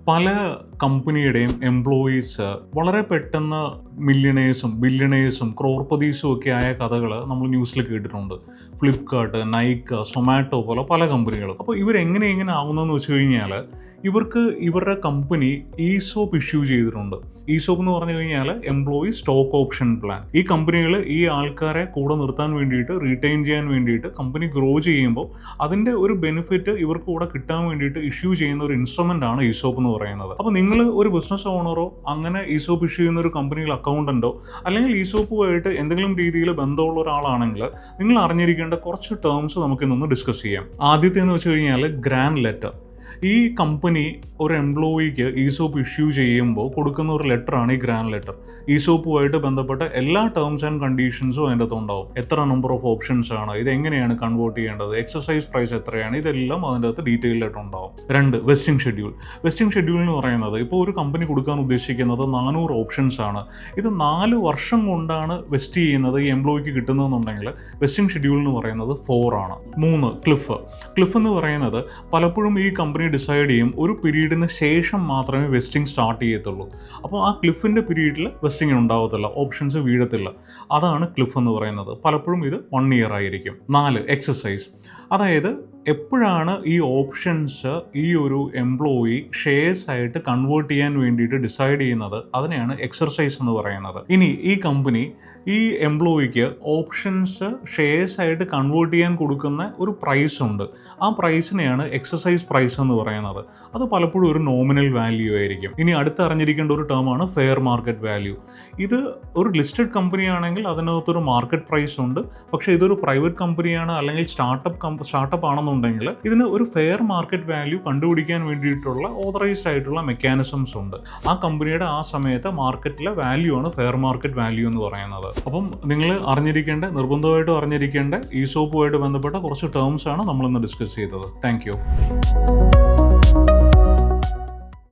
പല കമ്പനിയുടെയും എംപ്ലോയീസ് വളരെ പെട്ടെന്ന് മില്യണേഴ്സും ബില്യണേഴ്സും ക്രോർപതീസും ഒക്കെ ആയ കഥകൾ നമ്മൾ ന്യൂസിൽ കേട്ടിട്ടുണ്ട്. ഫ്ലിപ്കാർട്ട്, നൈക്ക, സൊമാറ്റോ പോലെ പല കമ്പനികളും. അപ്പോൾ ഇവരെങ്ങനെ ആവുന്നതെന്ന് വെച്ച് കഴിഞ്ഞാൽ ഇവർക്ക് ഇവരുടെ കമ്പനി ESOP ഇഷ്യൂ ചെയ്തിട്ടുണ്ട്. ESOP എന്ന് പറഞ്ഞു കഴിഞ്ഞാൽ എംപ്ലോയി സ്റ്റോക്ക് ഓപ്ഷൻ പ്ലാൻ. ഈ കമ്പനികൾ ഈ ആൾക്കാരെ കൂടെ നിർത്താൻ വേണ്ടിയിട്ട്, റീറ്റെയിൻ ചെയ്യാൻ വേണ്ടിയിട്ട് കമ്പനി ഗ്രോ ചെയ്യുമ്പോൾ അതിൻ്റെ ഒരു ബെനിഫിറ്റ് ഇവർക്ക് കൂടെ കിട്ടാൻ വേണ്ടിയിട്ട് ഇഷ്യൂ ചെയ്യുന്ന ഒരു ഇൻസ്ട്രുമെൻ്റ് ആണ് ESOP എന്ന് പറയുന്നത്. അപ്പോൾ നിങ്ങൾ ഒരു ബിസിനസ് ഓണറോ അങ്ങനെ ESOP ഇഷ്യൂ ചെയ്യുന്ന ഒരു കമ്പനിയിൽ അക്കൗണ്ടൻറ്റോ അല്ലെങ്കിൽ ESOPുമായിട്ട് എന്തെങ്കിലും രീതിയിൽ ബന്ധമുള്ള ഒരാളാണെങ്കിൽ നിങ്ങൾ അറിഞ്ഞിരിക്കേണ്ട കുറച്ച് ടേംസ് നമുക്കിന്നൊന്ന് ഡിസ്കസ് ചെയ്യാം. ആദ്യത്തേന്ന് വെച്ച് കഴിഞ്ഞാൽ ഗ്രാൻഡ് ലെറ്റർ. ഈ കമ്പനി ഒരു എംപ്ലോയിക്ക് ESOP ഇഷ്യൂ ചെയ്യുമ്പോൾ കൊടുക്കുന്ന ഒരു ലെറ്ററാണ് ഈ ഗ്രാൻഡ് ലെറ്റർ. ESOPുമായിട്ട് ബന്ധപ്പെട്ട എല്ലാ ടേംസ് ആൻഡ് കണ്ടീഷൻസും അതിൻ്റെ അകത്ത് ഉണ്ടാവും. എത്ര നമ്പർ ഓഫ് ഓപ്ഷൻസ് ആണ്, ഇതെങ്ങനെയാണ് കൺവേർട്ട് ചെയ്യേണ്ടത്, എക്സസൈസ് പ്രൈസ് എത്രയാണ്, ഇതെല്ലാം അതിൻ്റെ അകത്ത് ഡീറ്റെയിൽഡ് ആയിട്ട് ഉണ്ടാവും. 2, വെസ്റ്റിംഗ് ഷെഡ്യൂൾ. വെസ്റ്റിംഗ് ഷെഡ്യൂൾ എന്ന് പറയുന്നത് ഇപ്പോൾ ഒരു കമ്പനി കൊടുക്കാൻ ഉദ്ദേശിക്കുന്നത് 400 ഓപ്ഷൻസ് ആണ്. ഇത് 4 വർഷം കൊണ്ടാണ് വെസ്റ്റ് ചെയ്യുന്നത് ഈ എംപ്ലോയിക്ക് കിട്ടുന്നതെന്നുണ്ടെങ്കിൽ വെസ്റ്റിംഗ് ഷെഡ്യൂൾ എന്ന് പറയുന്നത് 4 ആണ്. 3, ക്ലിഫ്. ക്ലിഫ് എന്ന് പറയുന്നത് പലപ്പോഴും ഈ കമ്പനി ഡിസൈഡ് ചെയ്യും ഒരു പീരീഡിന് ശേഷം മാത്രമേ വെസ്റ്റിംഗ് സ്റ്റാർട്ട് ചെയ്യത്തുള്ളൂ. അപ്പോൾ ആ ക്ലിഫിൻ്റെ പീരീഡിൽ വെസ്റ്റിംഗ് ഉണ്ടാവത്തില്ല, ഓപ്ഷൻസ് വീഴത്തില്ല. അതാണ് ക്ലിഫ് എന്ന് പറയുന്നത്. പലപ്പോഴും ഇത് 1 ഇയർ ആയിരിക്കും. 4, എക്സസൈസ്. അതായത് എപ്പോഴാണ് ഈ ഓപ്ഷൻസ് ഈ ഒരു എംപ്ലോയി ഷെയർസ് ആയിട്ട് കൺവേർട്ട് ചെയ്യാൻ വേണ്ടിയിട്ട് ഡിസൈഡ് ചെയ്യുന്നത്, അതിനെയാണ് എക്സർസൈസ് എന്ന് പറയുന്നത്. ഇനി ഈ കമ്പനി ഈ എംപ്ലോയിക്ക് ഓപ്ഷൻസ് ഷെയർസ് ആയിട്ട് കൺവേർട്ട് ചെയ്യാൻ കൊടുക്കുന്ന ഒരു പ്രൈസ് ഉണ്ട്. ആ പ്രൈസിനെയാണ് എക്സസൈസ് പ്രൈസ് എന്ന് പറയുന്നത്. അത് പലപ്പോഴും ഒരു നോമിനൽ വാല്യൂ ആയിരിക്കും. ഇനി അടുത്ത് അറിഞ്ഞിരിക്കേണ്ട ഒരു ടേമാണ് ഫെയർ മാർക്കറ്റ് വാല്യൂ. ഇത് ഒരു ലിസ്റ്റഡ് കമ്പനിയാണെങ്കിൽ അതിനകത്തൊരു മാർക്കറ്റ് പ്രൈസ് ഉണ്ട്. പക്ഷേ ഇതൊരു പ്രൈവറ്റ് കമ്പനിയാണ് അല്ലെങ്കിൽ സ്റ്റാർട്ടപ്പ് ആണെന്നുണ്ടെങ്കിൽ ഇതിന് ഒരു ഫെയർ മാർക്കറ്റ് വാല്യൂ കണ്ടുപിടിക്കാൻ വേണ്ടിയിട്ടുള്ള ഓതറൈസ്ഡ് ആയിട്ടുള്ള മെക്കാനിസംസ് ഉണ്ട്. ആ കമ്പനിയുടെ ആ സമയത്ത് മാർക്കറ്റിലെ വാല്യൂ ആണ് ഫെയർ മാർക്കറ്റ് വാല്യൂ എന്ന് പറയുന്നത്. അപ്പം നിങ്ങൾ നിർബന്ധമായിട്ടും അറിഞ്ഞിരിക്കേണ്ട ESOPുമായിട്ട് ബന്ധപ്പെട്ട കുറച്ച് ടേംസ് ആണ് നമ്മളിന്ന് ഡിസ്കസ് ചെയ്തത്. Thank you.